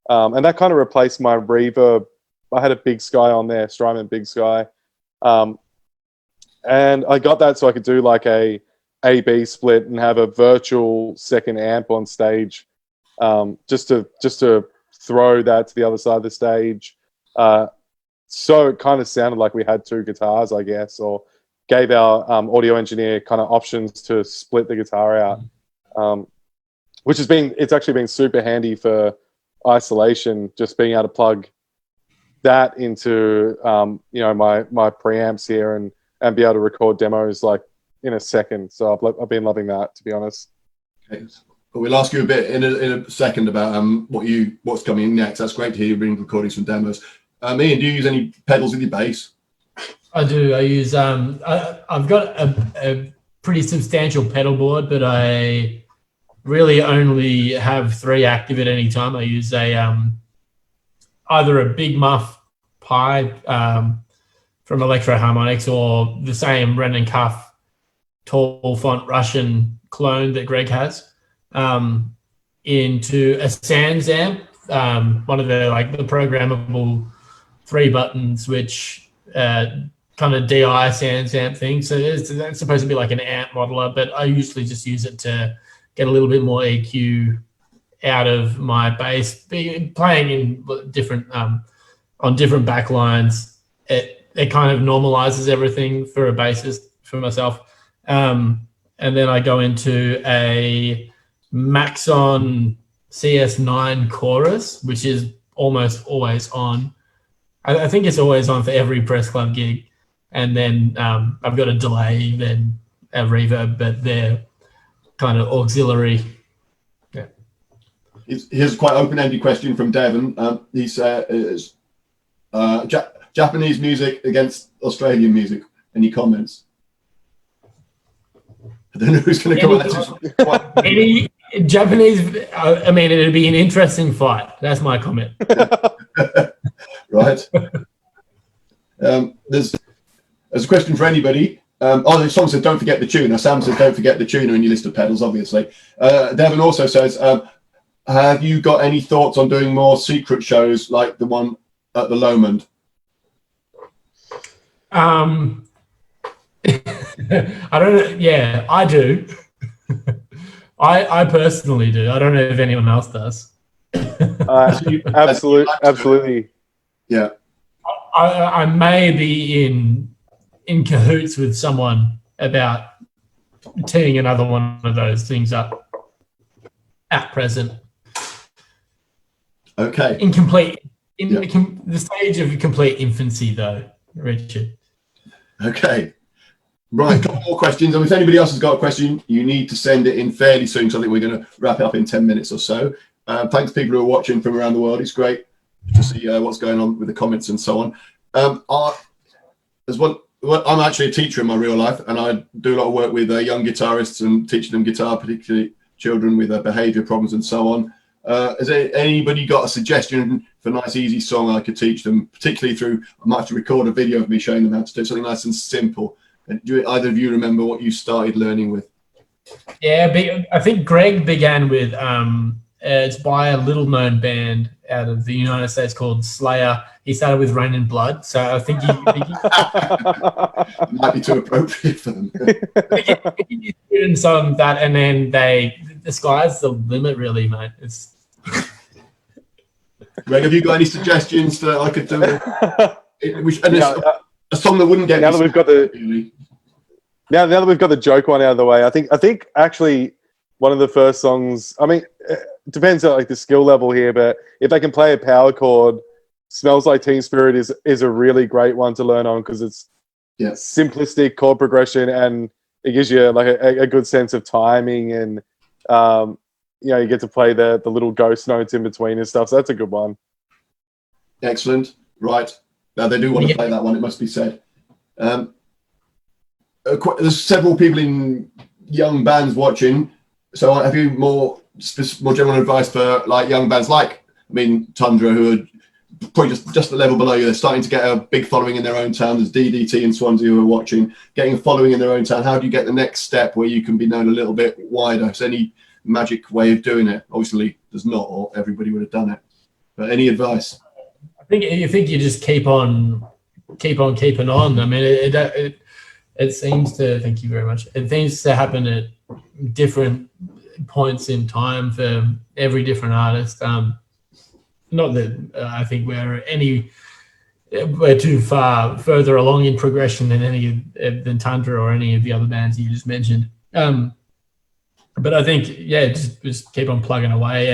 and that kind of replaced my reverb. I had a Big Sky on there, Strymon Big Sky, and I got that so I could do like a A/B split and have a virtual second amp on stage, just to throw that to the other side of the stage. So it kind of sounded like we had two guitars, I guess, or gave our audio engineer kind of options to split the guitar out, which it's actually been super handy for isolation, just being able to plug that into my preamps here and be able to record demos like in a second. So I've been loving that, to be honest. Okay. Well, we'll ask you a bit in a second about what's coming next. That's great to hear you bring recording some demos. Iain, do you use any pedals with your bass? I do. I use I've got a pretty substantial pedal board, but I really only have 3 active at any time. I use either a Big Muff Pi from Electro Harmonics or the same Ren and Cuff tall font Russian clone that Greg has, into a Sans amp, one of the programmable 3-button switch kind of DI Sans amp thing. So that's supposed to be like an amp modeler, but I usually just use it to get a little bit more EQ out of my bass. Playing in different on different back lines, it kind of normalizes everything for a bassist, for myself. And then I go into a Maxon CS9 chorus, which is almost always on. I think it's always on for every Press Club gig. And then I've got a delay, then a reverb, but they're kind of auxiliary. Yeah. Here's a quite open-ended question from Devon. He says, Japanese music against Australian music. Any comments? I don't know who's going to come out. Any Japanese, I mean, it'd be an interesting fight. That's my comment. Right. There's a question for anybody. The song said, don't forget the tuner. Sam says, don't forget the tuner in your list of pedals, obviously. Devon also says, have you got any thoughts on doing more secret shows like the one at the Lomond? I don't know. Yeah, I do. I personally do. I don't know if anyone else does. Absolutely. Yeah. I may be in cahoots with someone about teeing another one of those things up at present. Okay. The stage of complete infancy, though, Richard. Okay. Right, a couple more questions. And if anybody else has got a question, you need to send it in fairly soon. So I think we're going to wrap it up in 10 minutes or so. Thanks to people who are watching from around the world. It's great to see what's going on with the comments and so on. I'm actually a teacher in my real life, and I do a lot of work with young guitarists and teaching them guitar, particularly children with behaviour problems and so on. Has anybody got a suggestion for a nice, easy song I could teach them, particularly through, I might have to record a video of me showing them how to do something nice and simple. And do either of you remember what you started learning with? Yeah, I think Greg began with it's by a little known band out of the United States called Slayer. He started with Rain and Blood, so I think It might be too appropriate for them. he students on that, and then the sky's the limit, really, mate. It's Greg, have you got any suggestions that I could do? A song that wouldn't get now that we've got the really. now that we've got the joke one out of the way, I think actually one of the first songs. I mean, it depends on like the skill level here, but if they can play a power chord, "Smells Like Teen Spirit" is a really great one to learn on because it's simplistic chord progression and it gives you like a good sense of timing and you get to play the little ghost notes in between and stuff. So that's a good one. Excellent. Right. Now they do want to play that one, it must be said. There's several people in young bands watching. So have you more general advice for like young bands Tundra, who are probably just a level below you? They're starting to get a big following in their own town. There's DDT in Swansea who are watching, getting a following in their own town. How do you get the next step where you can be known a little bit wider? Is there any magic way of doing it? Obviously, there's not, or everybody would have done it. But any advice? I think you just keep on keeping on. I mean, it seems to. Thank you very much. It seems to happen at different points in time for every different artist. Not that I think we're too further along in progression than Tundra or any of the other bands you just mentioned. But I think just keep on plugging away,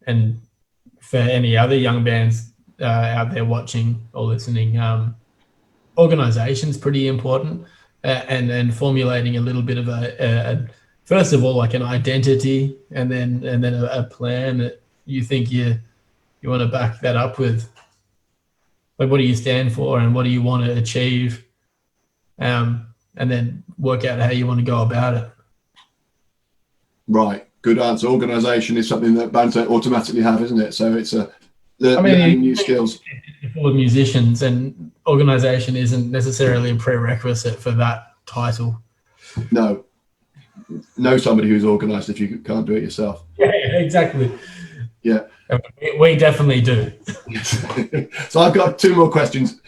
and for any other young bands out there watching or listening, organization's pretty important, and formulating a little bit of a first of all like an identity, and then a plan that you think you want to back that up with. Like, what do you stand for and what do you want to achieve, and then work out how you want to go about it. Right, good answer. Organisation is something that bands don't automatically have, isn't it? So it's learning new skills. For musicians, and organisation isn't necessarily a prerequisite for that title. No. Know somebody who's organised if you can't do it yourself. Yeah, exactly. Yeah. We definitely do. So I've got two more questions,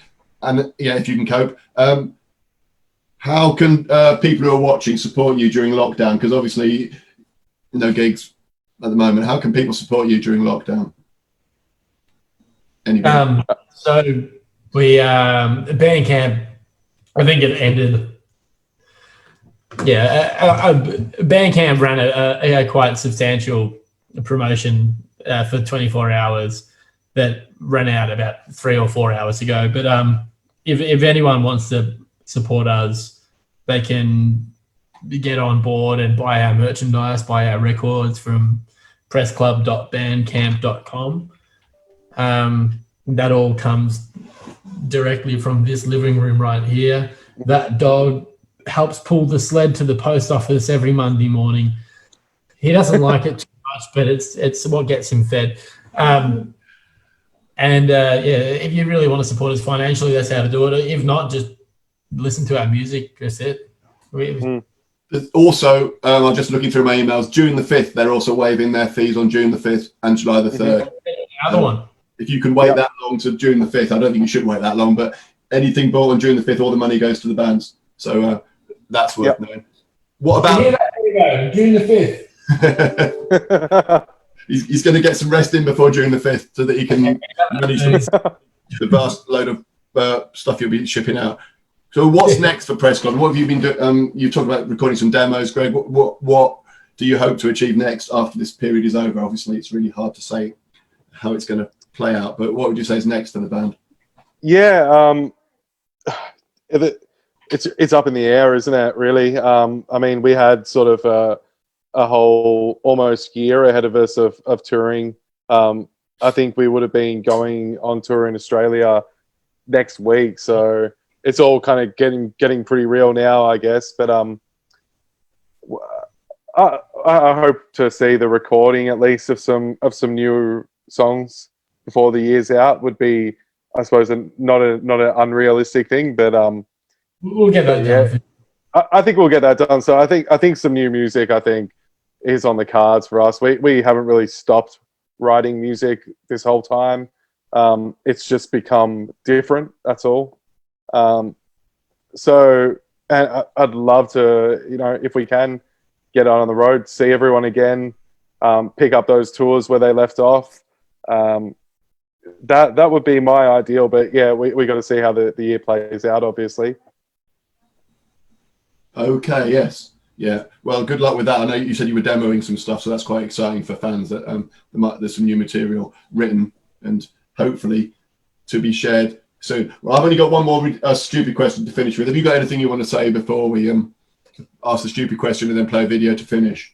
and if you can cope. How can people who are watching support you during lockdown? Because obviously, no gigs at the moment. How can people support you during lockdown? Anybody? So we Bandcamp, I think it ended. Yeah, Bandcamp ran a quite substantial promotion for 24 hours that ran out about 3 or 4 hours ago. But if anyone wants to support us, they can get on board and buy our merchandise, buy our records from pressclub.bandcamp.com. That all comes directly from this living room right here. That dog helps pull the sled to the post office every Monday morning. He doesn't like it too much, but it's what gets him fed. If you really want to support us financially, that's how to do it. If not, just listen to our music. That's it. Also, I'm just looking through my emails. June the 5th, they're also waiving their fees on June the 5th and July the 3rd. Another one. If you can wait that long to June the 5th, I don't think you should wait that long, but anything bought on June the 5th, all the money goes to the bands. So that's worth knowing. What about... June the 5th? He's going to get some rest in before June the 5th so that he can manage the vast load of stuff you'll be shipping out. So what's next for Press Club? What have you been doing? You talked about recording some demos, Greg. What do you hope to achieve next after this period is over? Obviously, it's really hard to say how it's going to play out, but what would you say is next for the band? Yeah, it's up in the air, isn't it, really? I mean, we had sort of a whole almost year ahead of us of touring. I think we would have been going on tour in Australia next week, so it's all kind of getting pretty real now, I guess. But I hope to see the recording at least of some new songs before the year's out. Would be, I suppose, not an unrealistic thing, but We'll get that done. I think we'll get that done. So I think some new music is on the cards for us. We haven't really stopped writing music this whole time. It's just become different. That's all. So, and I'd love to, if we can get out on the road, see everyone again, pick up those tours where they left off. That would be my ideal. But yeah, we got to see how the year plays out, obviously. Okay. Yes. Yeah. Well, good luck with that. I know you said you were demoing some stuff, so that's quite exciting for fans. That there's some new material written and hopefully to be shared soon. Well, I've only got one more stupid question to finish with. Have you got anything you want to say before we ask the stupid question and then play a video to finish?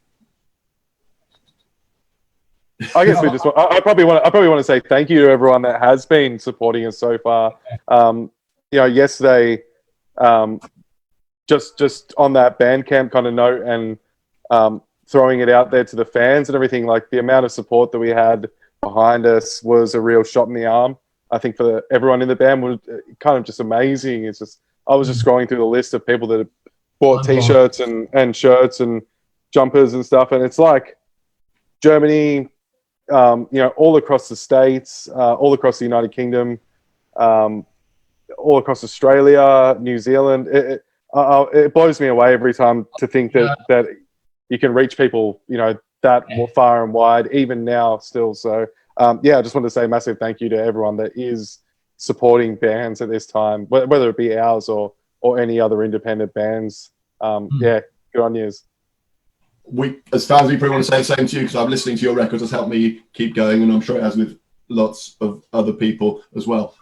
I guess I probably want to say thank you to everyone that has been supporting us so far. Yesterday, just on that Bandcamp kind of note and throwing it out there to the fans and everything, like the amount of support that we had behind us was a real shot in the arm. I think for everyone in the band was kind of just amazing. It's just, I was just scrolling through the list of people that have bought T-shirts and shirts and jumpers and stuff. And it's like Germany, all across the States, all across the United Kingdom, all across Australia, New Zealand. It blows me away every time to think that you can reach people, that far and wide, even now still. So, I just want to say a massive thank you to everyone that is supporting bands at this time, whether it be ours or any other independent bands. Good on yous. As fans, we probably want to say the same to you, because I'm listening to your records has helped me keep going, and I'm sure it has with lots of other people as well.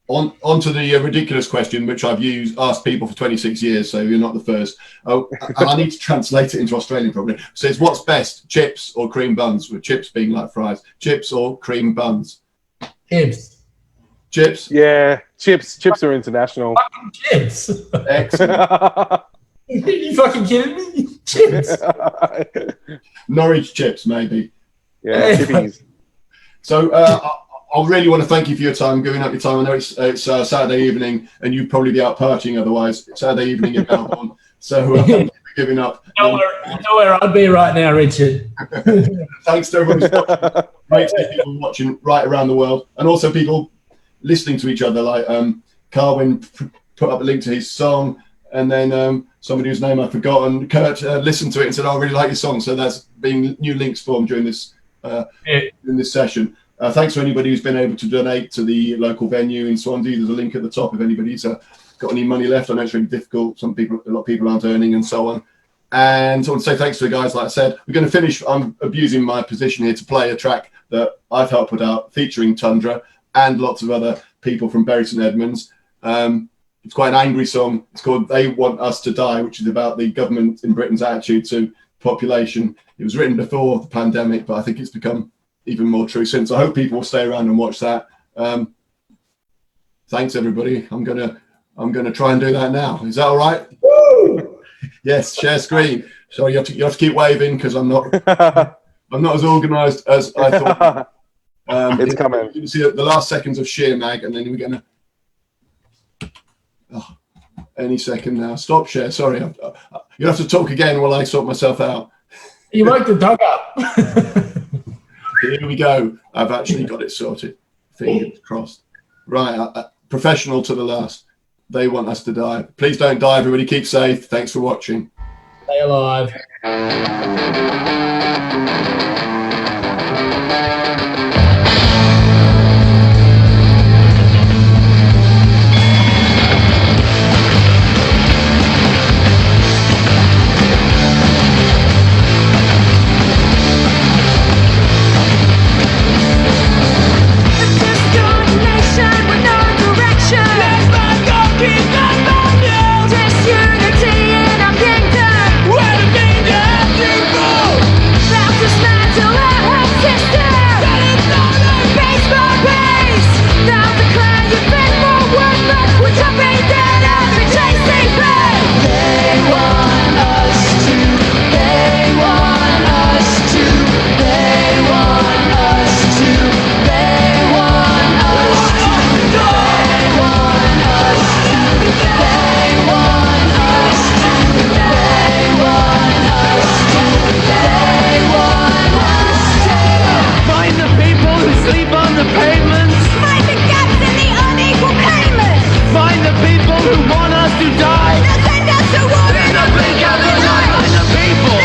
On to the ridiculous question, which I've asked people for 26 years, so you're not the first. And I need to translate it into Australian probably. So it's, what's best, chips or cream buns? With chips being like fries. Chips or cream buns? Chips. Chips? Yeah, chips. Chips are international. Fucking chips. Excellent. Are you fucking kidding me? Chips. Norwich chips, maybe. Yeah, chippies. So I really want to thank you for your time, giving up your time. I know it's Saturday evening, and you'd probably be out partying otherwise. It's Saturday evening in Melbourne. So thank you for giving up. You know where I'd be right now, Richard. Thanks to everyone who's watching. Great to see people watching right around the world, and also people listening to each other. Like Carwin put up a link to his song, and then somebody whose name I've forgotten, Kurt, listened to it and said, "I really like your song." So there's been new links formed during this in this session. Thanks to anybody who's been able to donate to the local venue in Swansea. There's a link at the top if anybody's got any money left. I know it's really difficult. A lot of people aren't earning and so on. And I want to say thanks to the guys. Like I said, we're going to finish. I'm abusing my position here to play a track that I've helped put out featuring Tundra and lots of other people from Bury St Edmunds. It's quite an angry song. It's called They Want Us to Die, which is about the government in Britain's attitude to population. It was written before the pandemic, but I think it's become even more true since. I hope people will stay around and watch that. Thanks everybody. I'm gonna try and do that now. Is that all right? Woo! Yes, share screen. So you have to keep waving, because I'm not as organised as I thought. It's coming. You can see the last seconds of sheer mag, and then we're gonna any second now. Stop share. Sorry, you'll have to talk again while I sort myself out. You woke the dog up. Here we go. I've actually got it sorted. Fingers crossed. Right, professional to the last. They want us to die. Please don't die, everybody. Keep safe. Thanks for watching. Stay alive. Disunity in our kingdom. Where the kingdom people. About to dismantle our whole system. to die. Nothing else to worry. In the blink of an eye, and the people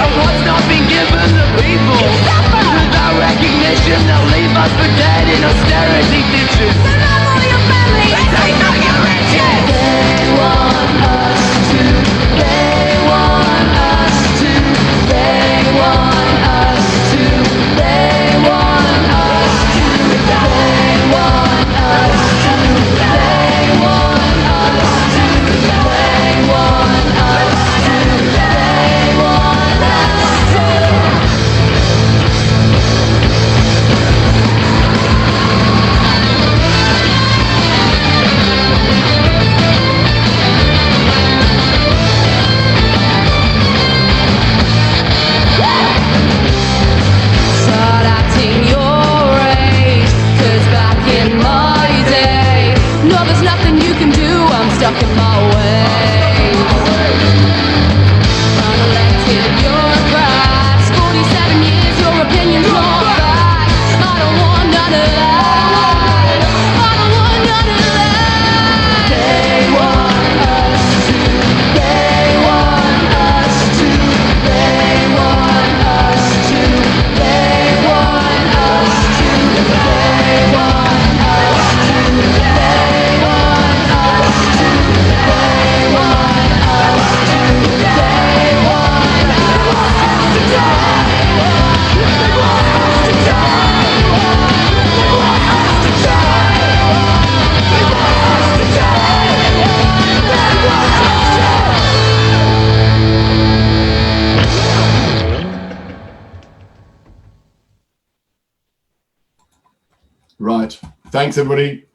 of what's not been given the people. Without recognition, they'll leave us for dead in austerity ditches. So love all your family and take all your riches. They want us to. They want us to. They want us to. They want us to. They want us to. They want us to. They want us to. They want us to. Start acting your age, 'cause back in my day, no, there's nothing you can do, I'm stuck in my ways. Unelected bureaucrats, 47 years, your opinion's not back. I don't want none of that. I don't want none of that. They want us to. They want us to. They want us to. They want us to. They want us to. They want us to. They want us to. They want us to die. They want us to die. They want us to die. They want us to die. They want us to die. Right. Thanks, everybody.